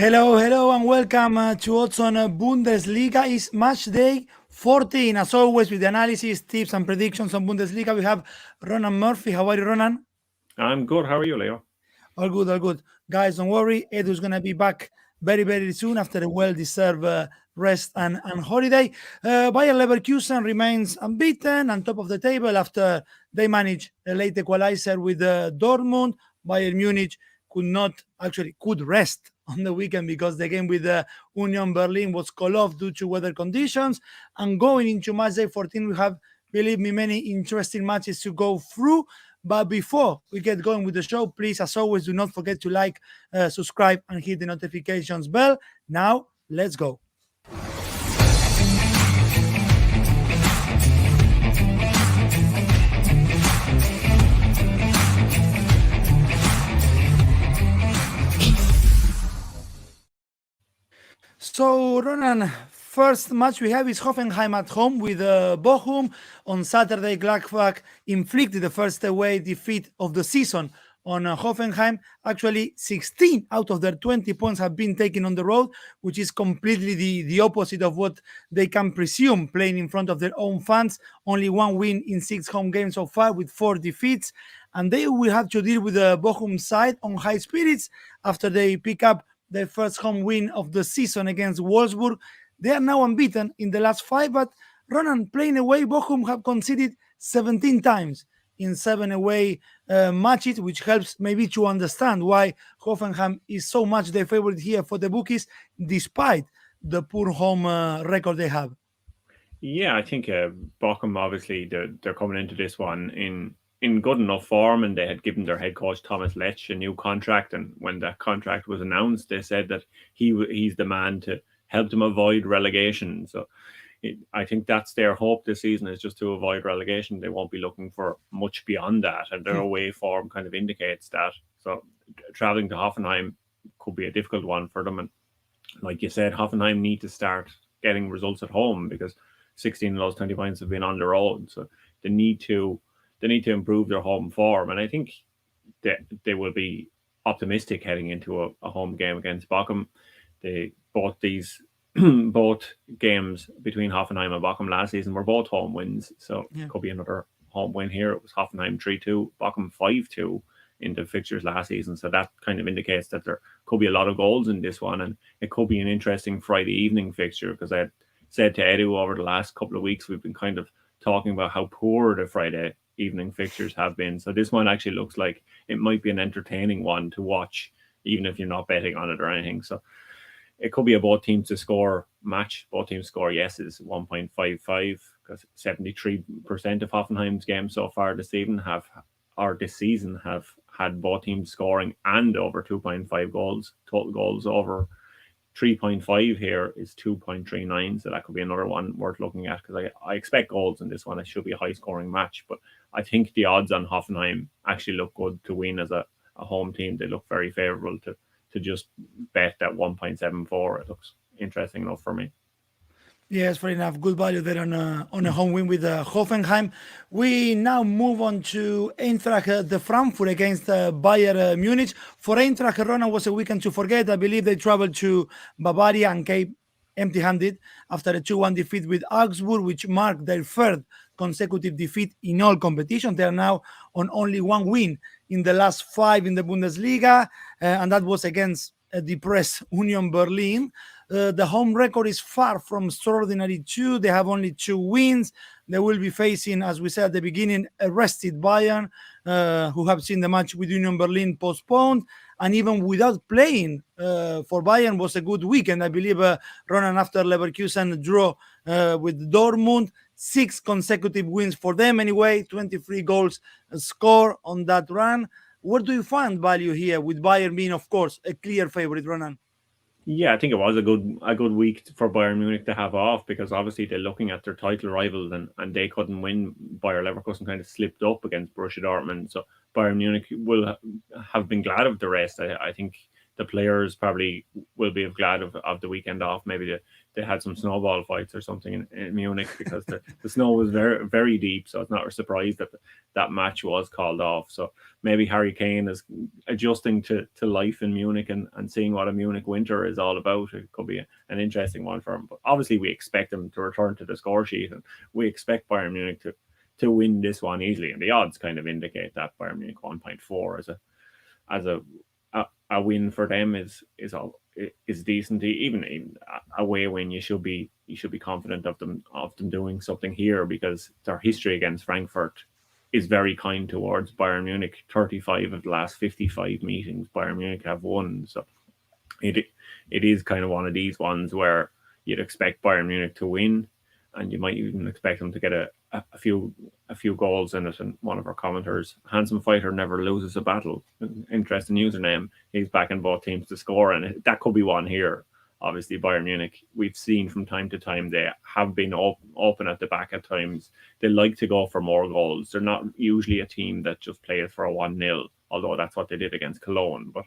Hello, and welcome to Odds on Bundesliga. It's match day 14. As always, with the analysis, tips, and predictions on Bundesliga, we have Ronan Murphy. How are you, Ronan? I'm good. How are you, Leo? All good, all good. Guys, don't worry. Edu's going to be back very soon after a well-deserved rest and holiday. Bayer Leverkusen remains unbeaten and top of the table after they managed a late equalizer with Dortmund. Bayern Munich could rest on the weekend because the game with Union Berlin was called off due to weather conditions. And going into match day 14, we have, believe me, many interesting matches to go through. But before we get going with the show, please, as always, do not forget to like, subscribe, and hit the notifications bell. Now, let's go. So, Ronan, first match we have is Hoffenheim at home with Bochum. On Saturday, Gladbach inflicted the first away defeat of the season on Hoffenheim. Actually, 16 out of their 20 points have been taken on the road, which is completely the opposite of what they can presume playing in front of their own fans. Only one win in 6 home games so far with 4 defeats. And they will have to deal with the Bochum side on high spirits after they pick up their first home win of the season against Wolfsburg. They are now unbeaten in the last 5, but Ronan, playing away, Bochum have conceded 17 times in 7 away matches, which helps maybe to understand why Hoffenheim is so much the favorite here for the bookies, despite the poor home record they have. Yeah, I think Bochum, obviously, they're coming into this one in good enough form, and they had given their head coach Thomas Lech a new contract. And when that contract was announced, they said that he's the man to help them avoid relegation. So I think that's their hope this season, is just to avoid relegation. They won't be looking for much beyond that, and their away form kind of indicates that. So traveling to Hoffenheim could be a difficult one for them. And like you said, Hoffenheim need to start getting results at home because 16 of those 20 points have been on the road. So they need to improve their home form. And I think that they will be optimistic heading into a home game against Bochum. Both games between Hoffenheim and Bochum last season were both home wins. So it could be another home win here. It was Hoffenheim 3-2, Bochum 5-2 in the fixtures last season. So that kind of indicates that there could be a lot of goals in this one. And it could be an interesting Friday evening fixture, because I had said to Edu over the last couple of weeks, we've been kind of talking about how poor the Friday evening fixtures have been. So this one actually looks like it might be an entertaining one to watch, even if you're not betting on it or anything. So it could be a both teams to score match. Both teams score yeses, 1.55, because 73% of Hoffenheim's games so far this season have had both teams scoring and over 2.5 goals. Total goals over 3.5 here is 2.39, so that could be another one worth looking at, because I expect goals in this one. It should be a high-scoring match, but I think the odds on Hoffenheim actually look good to win as a home team. They look very favourable to just bet at 1.74. It looks interesting enough for me. Yes, fair enough. Good value there on a home win with Hoffenheim. We now move on to Eintracht the Frankfurt against Bayern Munich. For Eintracht, Ronan, was a weekend to forget. I believe they traveled to Bavaria and came empty-handed after a 2-1 defeat with Augsburg, which marked their third consecutive defeat in all competitions. They are now on only one win in the last 5 in the Bundesliga, and that was against a depressed Union Berlin. The home record is far from extraordinary too. They have only 2 wins. They will be facing, as we said at the beginning, a rested Bayern, who have seen the match with Union Berlin postponed. And even without playing for Bayern was a good weekend. I believe Ronan, after Leverkusen draw with Dortmund, 6 consecutive wins for them anyway, 23 goals scored on that run. Where do you find value here, with Bayern being, of course, a clear favorite, Ronan? Yeah, I think it was a good week for Bayern Munich to have off, because obviously they're looking at their title rivals and they couldn't win. Bayer Leverkusen kind of slipped up against Borussia Dortmund. So Bayern Munich will have been glad of the rest. I think the players probably will be glad of the weekend off. Maybe they had some snowball fights or something in Munich because the snow was very, very deep. So it's not a surprise that match was called off. So maybe Harry Kane is adjusting to life in Munich and seeing what a Munich winter is all about. It could be an interesting one for him. But obviously we expect him to return to the score sheet, and we expect Bayern Munich to win this one easily. And the odds kind of indicate that Bayern Munich 1.4 as a win for them is decent. Even away win, you should be confident of them doing something here, because their history against Frankfurt is very kind towards Bayern Munich. 35 of the last 55 meetings Bayern Munich have won. So it is kind of one of these ones where you'd expect Bayern Munich to win, and you might even expect them to get a few goals in it. And one of our commenters, Handsome Fighter Never Loses a Battle, interesting username, he's backing both teams to score, and that could be one here. Obviously, Bayern Munich, we've seen from time to time, they have been open at the back at times. They like to go for more goals. They're not usually a team that just plays for a 1-0, although that's what they did against Cologne. But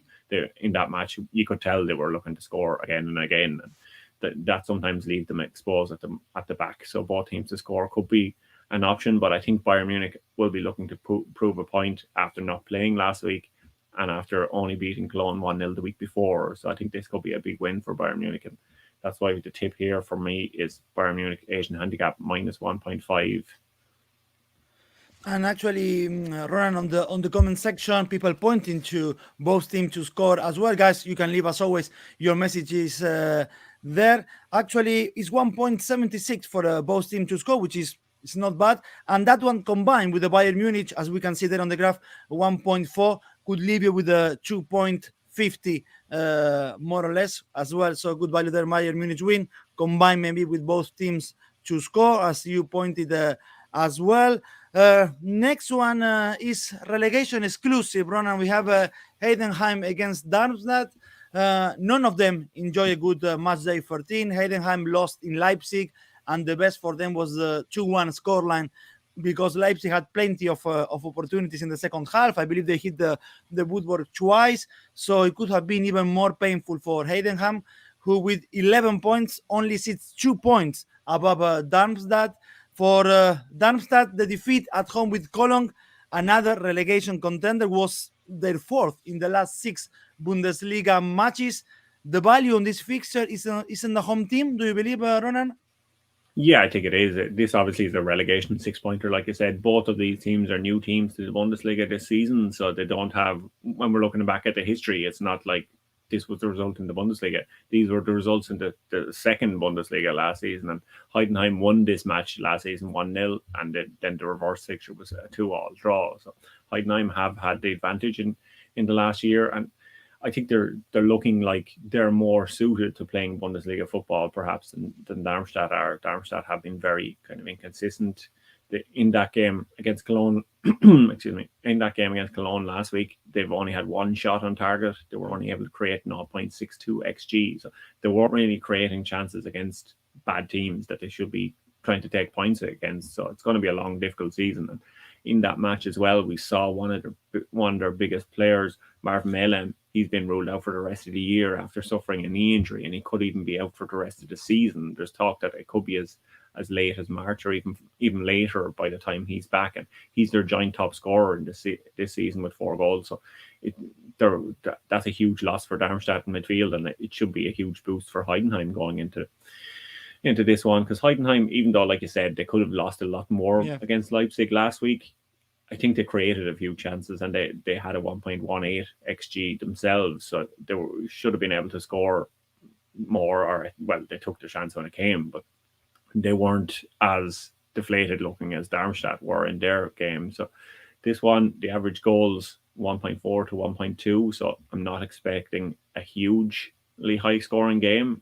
in that match, you could tell they were looking to score again and again. And that sometimes leaves them exposed at the back. So both teams to score could be an option. But I think Bayern Munich will be looking to prove a point after not playing last week, and after only beating Cologne 1-0 the week before. So I think this could be a big win for Bayern Munich. And that's why the tip here for me is Bayern Munich Asian handicap minus 1.5. And actually, Ronan, on the comment section, people pointing to both teams to score as well. Guys, you can leave, as always, your messages there. Actually, it's 1.76 for both teams to score, which is it's not bad. And that one combined with the Bayern Munich, as we can see there on the graph, 1.4, could leave you with a 2.50 more or less as well. So good value there, Bayern Munich win, combined maybe with both teams to score, as you pointed as well. Next one is relegation exclusive, Ronan. We have Heidenheim against Darmstadt. None of them enjoy a good match day 13. Heidenheim lost in Leipzig, and the best for them was the 2-1 scoreline, because Leipzig had plenty of opportunities in the second half. I believe they hit the woodwork twice, so it could have been even more painful for Heidenheim, who with 11 points only sits 2 points above Darmstadt. For Darmstadt, the defeat at home with Cologne, another relegation contender, was their fourth in the last 6 Bundesliga matches. The value on this fixture is in the home team. Do you believe, Ronan? Yeah, I think it is. This obviously is a relegation 6-pointer. Like I said, both of these teams are new teams to the Bundesliga this season, so they don't have, when we're looking back at the history, it's not like this was the result in the Bundesliga. These were the results in the second Bundesliga last season, and Heidenheim won this match last season 1-0, and then the reverse fixture was a 2-2 draw. So Heidenheim have had the advantage in the last year, and I think they're looking like they're more suited to playing Bundesliga football perhaps than Darmstadt are. Darmstadt have been very kind of inconsistent. In that game against Cologne, in that game against Cologne last week, they've only had one shot on target. They were only able to create 0.62 XG. So they weren't really creating chances against bad teams that they should be trying to take points against. So it's going to be a long, difficult season. And in that match as well, we saw one of their biggest players, Marvin Melem. He's been ruled out for the rest of the year after suffering a knee injury, and he could even be out for the rest of the season. There's talk that it could be as late as March, or even later by the time he's back. And he's their joint top scorer in this season with 4 goals. So that's a huge loss for Darmstadt in midfield, and it should be a huge boost for Heidenheim going into this one, because Heidenheim, even though, like you said, they could have lost a lot more against Leipzig last week, I think they created a few chances, and they had a 1.18 XG themselves, so they should have been able to score more, or, well, they took the chance when it came, but they weren't as deflated looking as Darmstadt were in their game. So this one, the average goals 1.4 to 1.2, so I'm not expecting a hugely high scoring game.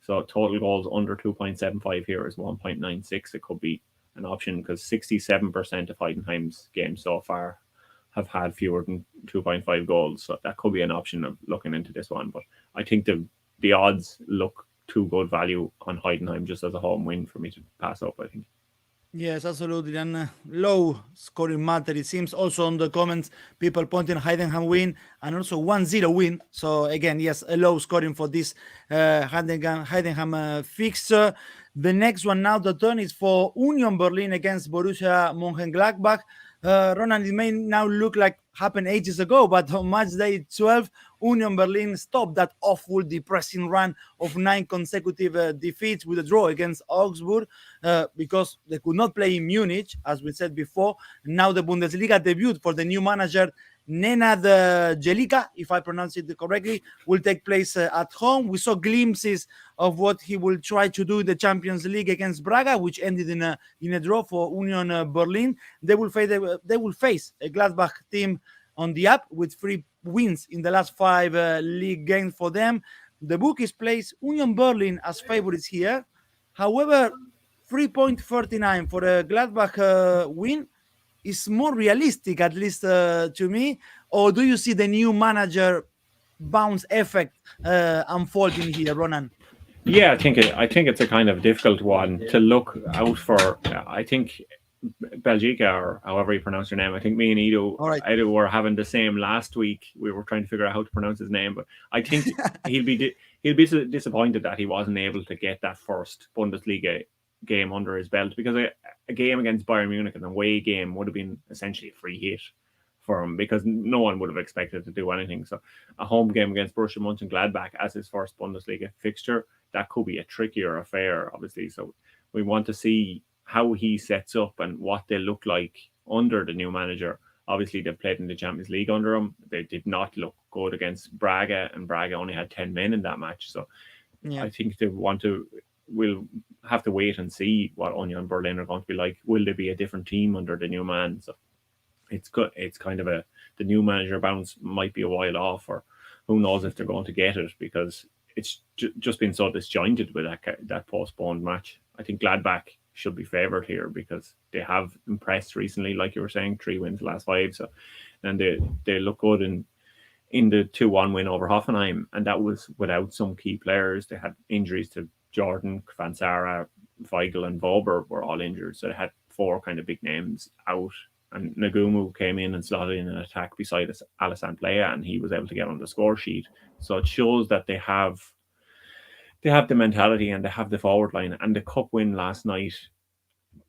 So total goals under 2.75 here is 1.96. It could be an option, because 67% of Heidenheim's games so far have had fewer than 2.5 goals. So that could be an option of looking into this one. But I think the odds look too good value on Heidenheim just as a home win for me to pass up, I think. Yes, absolutely. And low scoring matter, it seems. Also on the comments, people pointing Heidenheim win and also 1-0 win. So again, yes, a low scoring for this Heidenheim fixture. The next one now, the turn is for Union Berlin against Borussia Mönchengladbach. Ronan, it may now look like happened ages ago, but on match day 12, Union Berlin stopped that awful, depressing run of 9 consecutive defeats with a draw against Augsburg because they could not play in Munich, as we said before. Now the Bundesliga debut for the new manager, Nenad Jelika, if I pronounce it correctly, will take place at home. We saw glimpses of what he will try to do in the Champions League against Braga, which ended in a draw for Union Berlin. They will face a Gladbach team on the up with 3 wins in the last 5 league games for them. The bookies place Union Berlin as favorites here. However, 3.39 for a Gladbach win is more realistic, at least to me. Or do you see the new manager bounce effect unfolding here, Ronan? Yeah, I think it's a kind of difficult one to look out for. I think Belgica, or however you pronounce your name. I think me and All right. Edo were having the same last week. We were trying to figure out how to pronounce his name, but I think he'll be disappointed that he wasn't able to get that first Bundesliga game under his belt, because a game against Bayern Munich, an away game, would have been essentially a free hit for him, because no one would have expected to do anything. So a home game against Borussia Mönchengladbach as his first Bundesliga fixture, that could be a trickier affair, obviously. So we want to see how he sets up and what they look like under the new manager. Obviously, they've played in the Champions League under him. They did not look good against Braga, and Braga only had 10 men in that match. So Yeah. I think we'll have to wait and see what Union Berlin are going to be like. Will they be a different team under the new man? So it's good. It's kind of the new manager bounce might be a while off, or who knows if they're going to get it, because it's just been so disjointed with that postponed match. I think Gladbach should be favoured here because they have impressed recently, like you were saying, 3 wins the last 5. So, and they look good in the 2-1 win over Hoffenheim, and that was without some key players. They had injuries to Jordan, Kvansara, Weigl, and Vober were all injured, so they had 4 kind of big names out. And Nagumu came in and slotted in an attack beside Alassane Plea, and he was able to get on the score sheet. So it shows that they have the mentality and they have the forward line. And the cup win last night,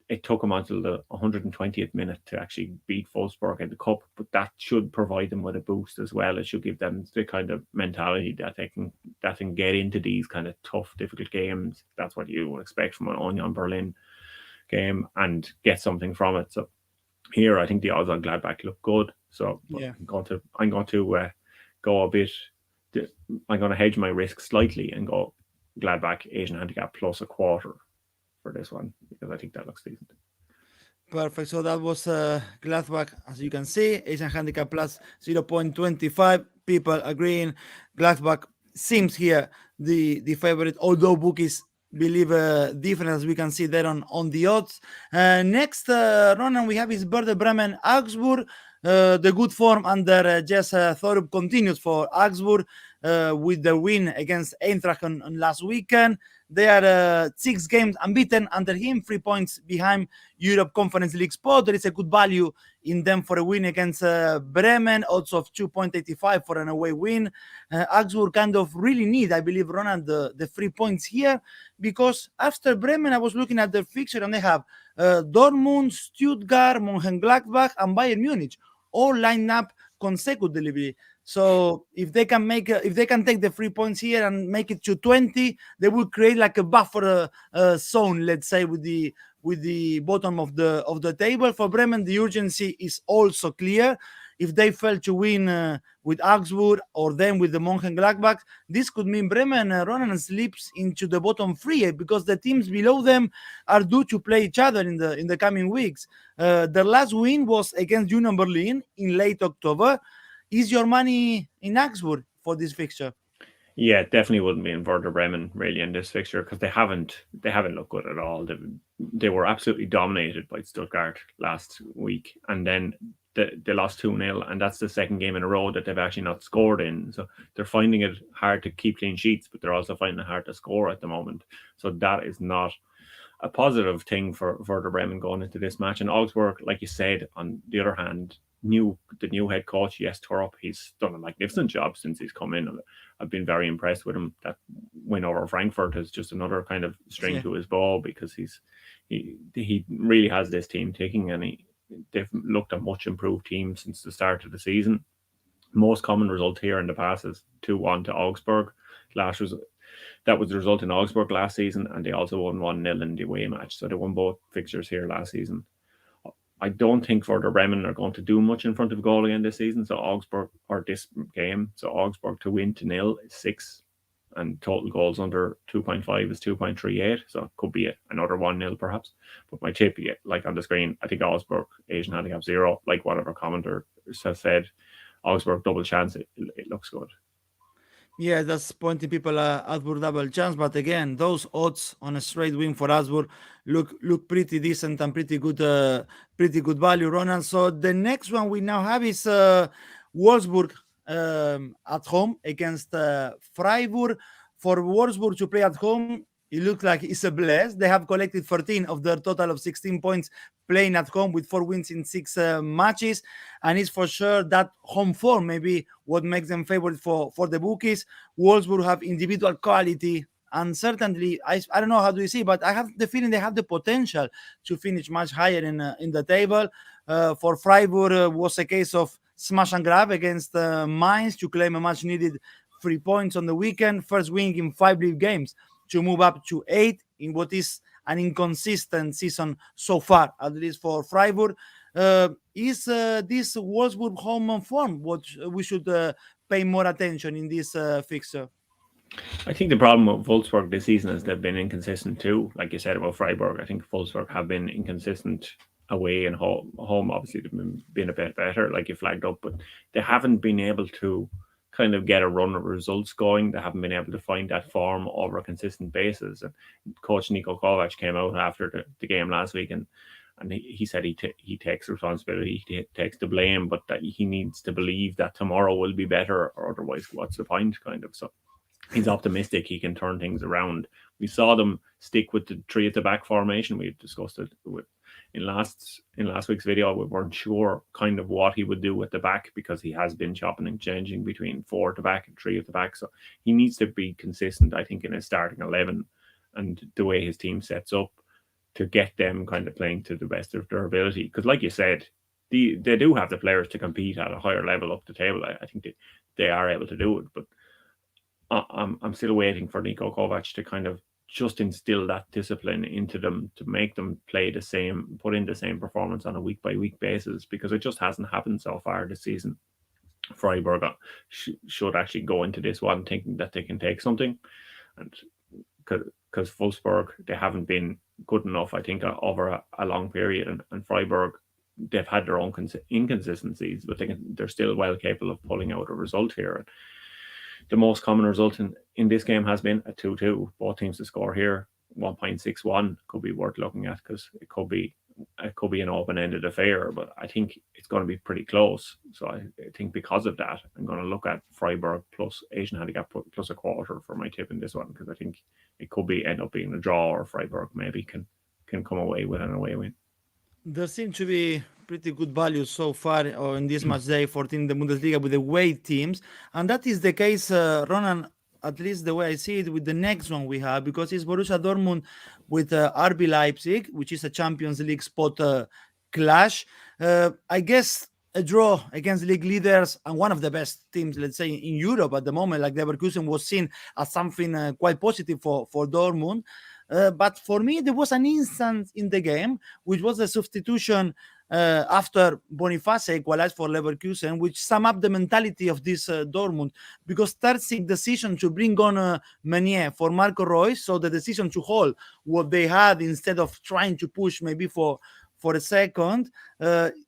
it took them until the 120th minute to actually beat Wolfsburg in the cup, but that should provide them with a boost as well. It should give them the kind of mentality that they can get into these kind of tough, difficult games. That's what you would expect from an Union Berlin game, and get something from it. So here, I think the odds on Gladbach look good. So Yeah. I'm going to go a bit. I'm going to hedge my risk slightly and go Gladbach Asian handicap plus a quarter for this one, because I think that looks decent. Perfect. So that was Gladbach, as you can see, Asian handicap plus 0.25. People agreeing. Gladbach seems here the favorite, although bookies believe different, as we can see there on the odds. Next, Ronan, we have is Werder Bremen Augsburg. The good form under Jess Thorup continues for Augsburg with the win against Eintracht on last weekend. They are 6 games unbeaten under him, 3 points behind Europe Conference League spot. There is a good value in them for a win against Bremen, odds of 2.85 for an away win. Augsburg kind of really need, I believe, Ronan, the 3 points here, because after Bremen, I was looking at the fixture and they have Dortmund, Stuttgart, Mönchengladbach, and Bayern Munich all lined up consecutively. So if they can take the 3 points here and make it to 20, they will create like a buffer zone, let's say, with the bottom of the table. For Bremen, the urgency is also clear. If they fail to win with Augsburg or then with the Mönchengladbach, this could mean Bremen, Ronan, slips into the bottom 3 because the teams below them are due to play each other in the coming weeks. Their last win was against Union Berlin in late October. Is your money in Augsburg for this fixture? Yeah, definitely wouldn't be in Werder Bremen really in this fixture, because they haven't looked good at all. They were absolutely dominated by Stuttgart last week, and then they lost 2-0, and that's the second game in a row that they've actually not scored in. So they're finding it hard to keep clean sheets, but they're also finding it hard to score at the moment. So that is not a positive thing for Werder Bremen going into this match. And Augsburg, like you said, on the other hand, the new head coach, 𝐿𝐴𝐴𝐧𝐧𝐞𝐜𝐭𝐞𝐝, he's done a magnificent job since he's come in. I've been very impressed with him. That win over Frankfurt is just another kind of string to his bow, because he really has this team ticking, and they've looked a much improved team since the start of the season. Most common result here in the past is 2-1 to Augsburg. That was the result in Augsburg last season, and they also won 1-0 in the away match. So they won both fixtures here last season. I don't think Werder Bremen are going to do much in front of goal again this season. So this game, Augsburg to win to 0 is 6, and total goals under 2.5 is 2.38. So it could be another 1-0 perhaps. But my tip, like on the screen, I think Augsburg, Asian handicap 0, like whatever commenter has said. Augsburg double chance, it looks good. Yeah, that's pointing people at Augsburg double chance. But again, those odds on a straight win for Augsburg look pretty decent and pretty good value, Ronan. So the next one we now have is Wolfsburg at home against Freiburg. For Wolfsburg to play at home, it looks like it's a blast. They have collected 13 of their total of 16 points playing at home, with 4 wins in 6 matches. And it's for sure that home form maybe what makes them favorite for the bookies. Wolfsburg have individual quality, and certainly, I don't know how do you see, but I have the feeling they have the potential to finish much higher in the table. For Freiburg, was a case of smash and grab against Mainz to claim a much needed 3 points on the weekend. First win in 5 league games to move up to 8 in what is an inconsistent season so far, at least for Freiburg. Is this Wolfsburg home form what we should pay more attention in this fixture? I think the problem with Wolfsburg this season is they've been inconsistent too. Like you said about Freiburg, I think Wolfsburg have been inconsistent away and home. Obviously, they've been a bit better, like you flagged up, but they haven't been able to kind of get a run of results going. They haven't been able to find that form over a consistent basis. And Coach 𝐿𝐴𝐴𝐧𝐶𝐞𝐭'𝐽 came out after the game last week, and he said he takes responsibility, he takes the blame, but that he needs to believe that tomorrow will be better, or otherwise what's the point, kind of. So he's optimistic he can turn things around. We saw them stick with the 3 at the back formation. We discussed it in last week's video. We weren't sure kind of what he would do at the back, because he has been chopping and changing between 4 at the back and 3 at the back. So he needs to be consistent, I think, in his starting 11 and the way his team sets up, to get them kind of playing to the best of their ability. Because like you said, they do have the players to compete at a higher level up the table. I think they are able to do it, but I'm still waiting for 𝐿𝐴𝐴𝐽 to kind of just instill that discipline into them, to make them play the same, put in the same performance on a week by week basis, because it just hasn't happened so far this season. Freiburg should actually go into this one thinking that they can take something, and because Wolfsburg, they haven't been good enough, I think, over a long period, and Freiburg, they've had their own inconsistencies, but they're still well capable of pulling out a result here. The most common result in this game has been a 2-2. Both teams to score here, 1.61 could be worth looking at, because it could be an open-ended affair, but I think it's going to be pretty close. So I think because of that, I'm going to look at Freiburg plus Asian handicap plus a quarter for my tip in this one, because I think it could end up being a draw, or Freiburg maybe can come away with an away win. There seems to be pretty good value so far in this match day 14 the Bundesliga with the away teams, and that is the case, Ronan, at least the way I see it, with the next one we have, because it's Borussia Dortmund with RB Leipzig, which is a Champions League spot clash. I guess a draw against league leaders and one of the best teams, let's say, in Europe at the moment, like Leverkusen, was seen as something quite positive for Dortmund. But for me, there was an instance in the game, which was a substitution after Boniface equalized for Leverkusen, which sum up the mentality of this Dortmund, because Terzic decision to bring on Meunier for Marco Reus, so the decision to hold what they had instead of trying to push maybe for a second,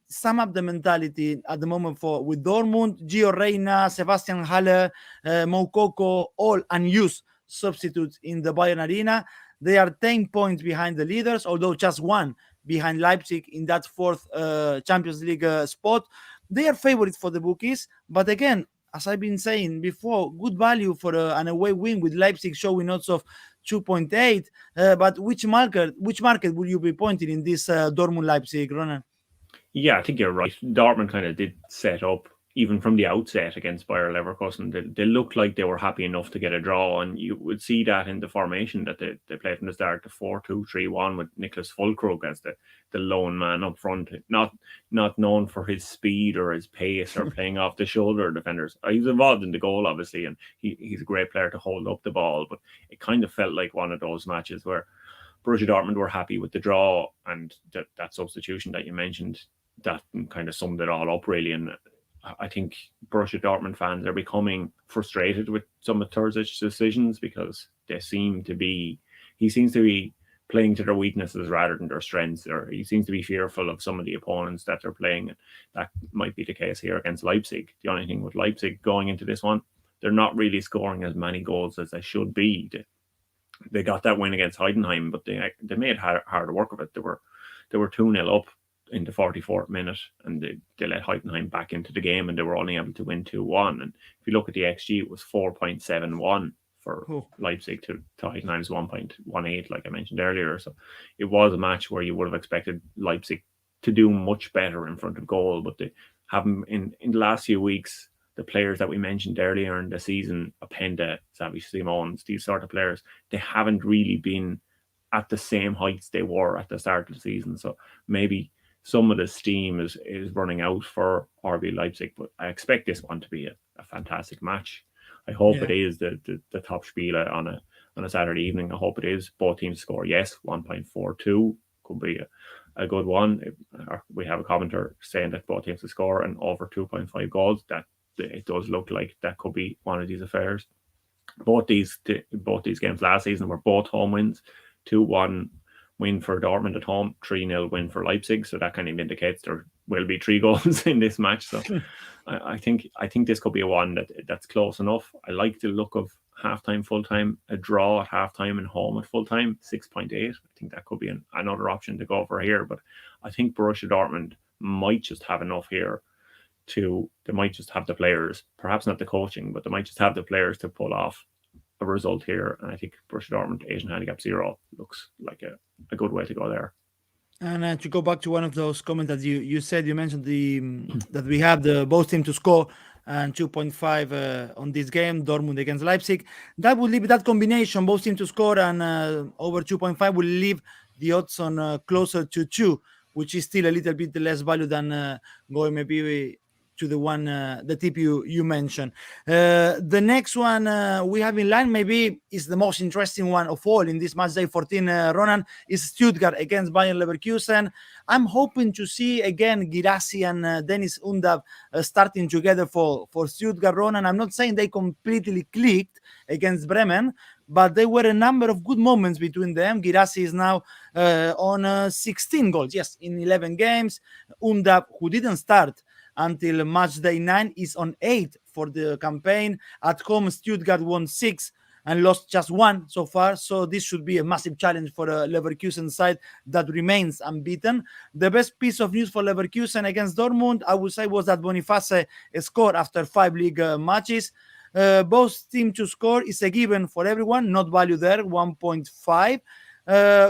sum up the mentality at the moment with Dortmund. Gio Reyna, Sebastian Haller, Moukoko, all unused substitutes in the Bayern Arena. They are 10 points behind the leaders, although just 1 behind Leipzig in that 4th Champions League spot. They are favorites for the bookies, but again, as I've been saying before, good value for an away win with Leipzig showing odds of 2.8. But which market would you be pointing in this Dortmund Leipzig, Ronan? Yeah, I think you're right. Dortmund kind of did set up, even from the outset, against Bayer Leverkusen. They looked like they were happy enough to get a draw, and you would see that in the formation that they played from the start, the 4-2-3-1 with Niklas Füllkrug as the lone man up front, not known for his speed or his pace or playing off the shoulder defenders. He's involved in the goal, obviously, and he's a great player to hold up the ball, but it kind of felt like one of those matches where Borussia Dortmund were happy with the draw, and that substitution that you mentioned, that kind of summed it all up, really. And I think Borussia Dortmund fans are becoming frustrated with some of Terzic's decisions, because he seems to be playing to their weaknesses rather than their strengths, or he seems to be fearful of some of the opponents that they're playing. And that might be the case here against Leipzig. The only thing with Leipzig going into this one, they're not really scoring as many goals as they should be. They got that win against Heidenheim, but they made hard work of it. They were 2-0 up in the 44th minute, and they let Heidenheim back into the game, and they were only able to win 2-1. And if you look at the XG, it was 4.71 for Leipzig to Heidenheim's 1.18, like I mentioned earlier. So it was a match where you would have expected Leipzig to do much better in front of goal, but they haven't. In the last few weeks, the players that we mentioned earlier in the season, Openda, Xavi Simons, these sort of players, they haven't really been at the same heights they were at the start of the season. So maybe some of the steam is running out for RB Leipzig, but I expect this one to be a fantastic match. I hope it is the top spiel on a Saturday evening. I hope it is. Both teams score, yes, 1.42 could be a good one. We have a commenter saying that both teams will score and over 2.5 goals. That it does look like that could be one of these affairs. Both these games last season were both home wins. 2-1 win for Dortmund at home, 3-0 win for Leipzig. So that kind of indicates there will be 3 goals in this match. So I think this could be a one that's close enough. I like the look of halftime, full time, a draw at halftime and home at full time, 6.8. I think that could be another option to go for here. But I think Borussia Dortmund might just have enough here they might just have the players, perhaps not the coaching, but they might just have the players to pull off a result here. And I think Borussia Dortmund Asian handicap 0 looks like a good way to go there. And to go back to one of those comments that you said, you mentioned that we have the both team to score and 2.5 on this game, Dortmund against Leipzig. That would leave that combination, both team to score and over 2.5, will leave the odds on closer to 2, which is still a little bit less value than going maybe to the one, the tip you mentioned. The next one we have in line maybe is the most interesting one of all in this match day 14, Ronan, is Stuttgart against Bayer Leverkusen. I'm hoping to see again Guirassy and Dennis Undav starting together for Stuttgart, Ronan. I'm not saying they completely clicked against Bremen, but there were a number of good moments between them. Guirassy is now on 16 goals, yes, in 11 games. Undav, who didn't start until match day 9, is on 8 for the campaign. At home, Stuttgart won 6 and lost just 1 so far. So this should be a massive challenge for the Leverkusen side that remains unbeaten. The best piece of news for Leverkusen against Dortmund, I would say, was that Boniface scored after 5 league matches. Both teams to score is a given for everyone, not value there, 1.5.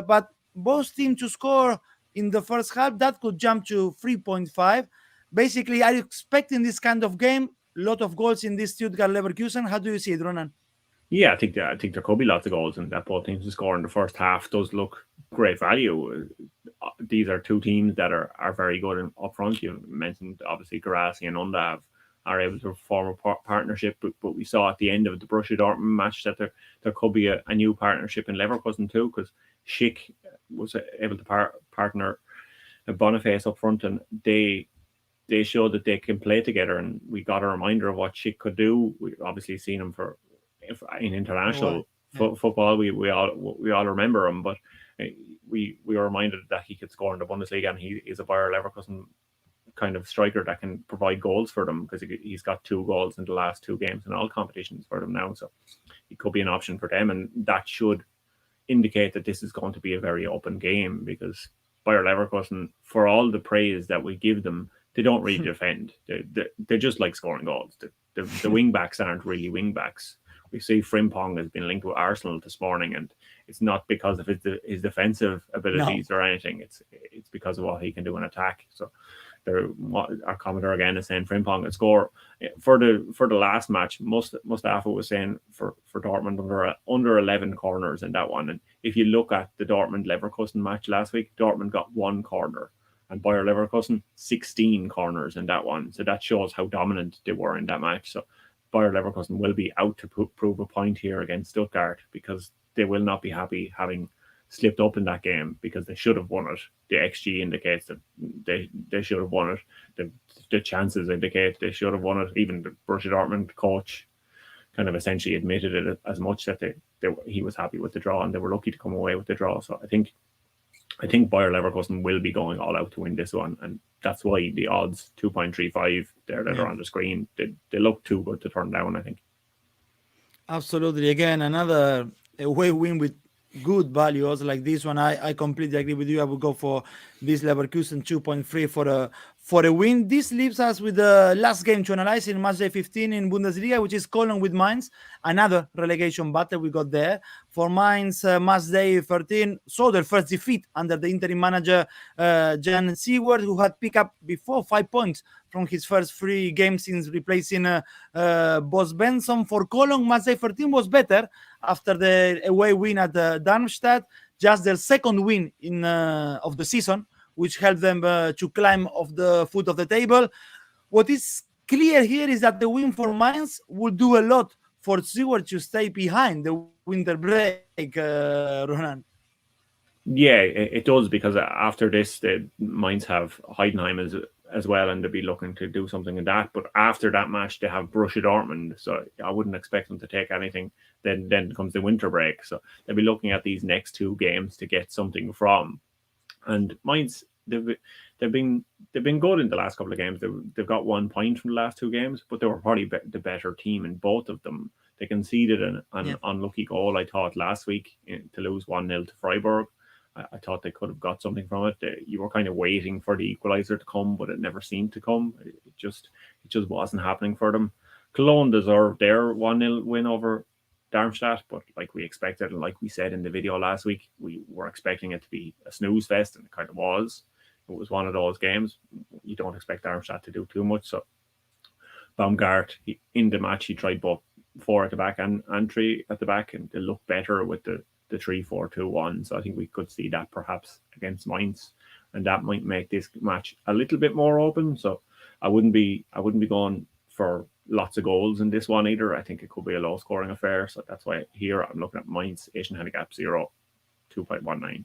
But both teams to score in the first half, that could jump to 3.5. Basically, are you expecting this kind of game? A lot of goals in this Stuttgart Leverkusen. How do you see it, Ronan? Yeah, I think there could be lots of goals, and that both teams to score in the first half does look great value. These are two teams that are very good up front. You mentioned obviously Guirassy and Undav are able to form a partnership, but we saw at the end of the Borussia Dortmund match that there could be a new partnership in Leverkusen too, because 𝐿𝐭𝐿 was able to partner Boniface up front, and they showed that they can play together, and we got a reminder of what 𝐿𝐭𝐿 could do. We've obviously seen him in international football. We all remember him, but we were reminded that he could score in the Bundesliga, and he is a Bayer Leverkusen kind of striker that can provide goals for them, because he's got 2 goals in the last 2 games in all competitions for them now. So he could be an option for them, and that should indicate that this is going to be a very open game, because Bayer Leverkusen, for all the praise that we give them, they don't really defend. They just like scoring goals. the wing backs aren't really wing backs. We see Frimpong has been linked with Arsenal this morning, and it's not because of his defensive abilities or anything. It's because of what he can do in attack. So our commentator again is saying Frimpong could score for the last match. Mustafa was saying for Dortmund under 11 corners in that one. And if you look at the Dortmund Leverkusen match last week, Dortmund got 1 corner, and Bayer Leverkusen 16 corners in that one. So that shows how dominant they were in that match. So Bayer Leverkusen will be out to prove a point here against Stuttgart, because they will not be happy having slipped up in that game, because they should have won it. The XG indicates that they should have won it. The chances indicate they should have won it. Even the Borussia Dortmund coach kind of essentially admitted it as much, that he was happy with the draw and they were lucky to come away with the draw. So I think Bayer Leverkusen will be going all out to win this one, and that's why the odds 2.35 there that are on the screen, they look too good to turn down, I think. Absolutely. Again, another away win with good value. Also like this one, I completely agree with you. I would go for this Leverkusen 2.3 for a win. This leaves us with the last game to analyze in Matchday 15 in Bundesliga, which is Cologne with Mainz. Another relegation battle we got there. For Mainz, Matchday 13 saw their first defeat under the interim manager Jan Seward, who had picked up before 5 points from his first 3 games since replacing Boss Benson. For Cologne, Matchday 13 was better after the away win at Darmstadt, just their second win of the season, which helped them to climb off the foot of the table. What is clear here is that the win for Mainz will do a lot for Seward to stay behind the winter break, Ronan. Yeah, it does, because after this, the Mainz have Heidenheim as well, and they'll be looking to do something in that. But after that match, they have Borussia Dortmund, so I wouldn't expect them to take anything. Then comes the winter break, so they'll be looking at these next 2 games to get something from. And Mainz, they've been good in the last couple of games. They've got 1 point from the last 2 games, but they were probably the better team in both of them. They conceded an unlucky goal, I thought, last week to lose 1-0 to Freiburg. I thought they could have got something from it. You were kind of waiting for the equaliser to come, but it never seemed to come. It just wasn't happening for them. Cologne deserved their 1-0 win over Darmstadt, but like we expected, and like we said in the video last week, we were expecting it to be a snooze fest, and it kind of was. It was one of those games. You don't expect Darmstadt to do too much. So Baumgart, in the match, he tried both 4 at the back and 3 at the back, and they look better with the 3-4-2-1. So I think we could see that perhaps against Mainz, and that might make this match a little bit more open. So I wouldn't be going for lots of goals in this one either. I think it could be a low scoring affair. So that's why here I'm looking at Mainz Asian handicap 0, 2.19.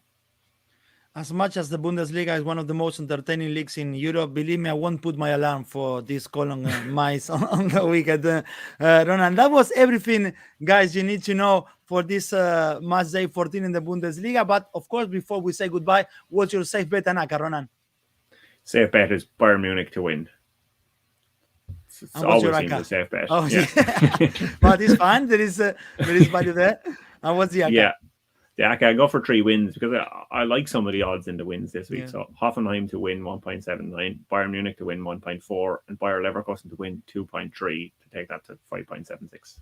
As much as the Bundesliga is one of the most entertaining leagues in Europe, believe me, I won't put my alarm for this Cologne Mainz on the weekend. Ronan, that was everything, guys, you need to know for this match day 14 in the Bundesliga. But of course, before we say goodbye, what's your safe bet, Anaka, Ronan? Safe bet is Bayern Munich to win. It's always seems a safe bet. Oh, yeah. But it's fine. There is value there. And what's the ACCA? Yeah, I go for 3 wins because I like some of the odds in the wins this week. Yeah. So Hoffenheim to win 1.79, Bayern Munich to win 1.4, and Bayer Leverkusen to win 2.3 to take that to 5.76.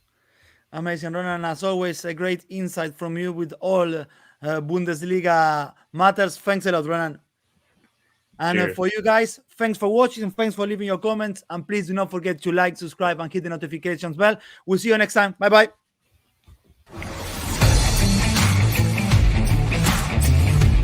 Amazing, Ronan. As always, a great insight from you with all Bundesliga matters. Thanks a lot, Ronan. And for you guys, thanks for watching. Thanks for leaving your comments. And please do not forget to like, subscribe, and hit the notifications bell. We'll see you next time. Bye-bye.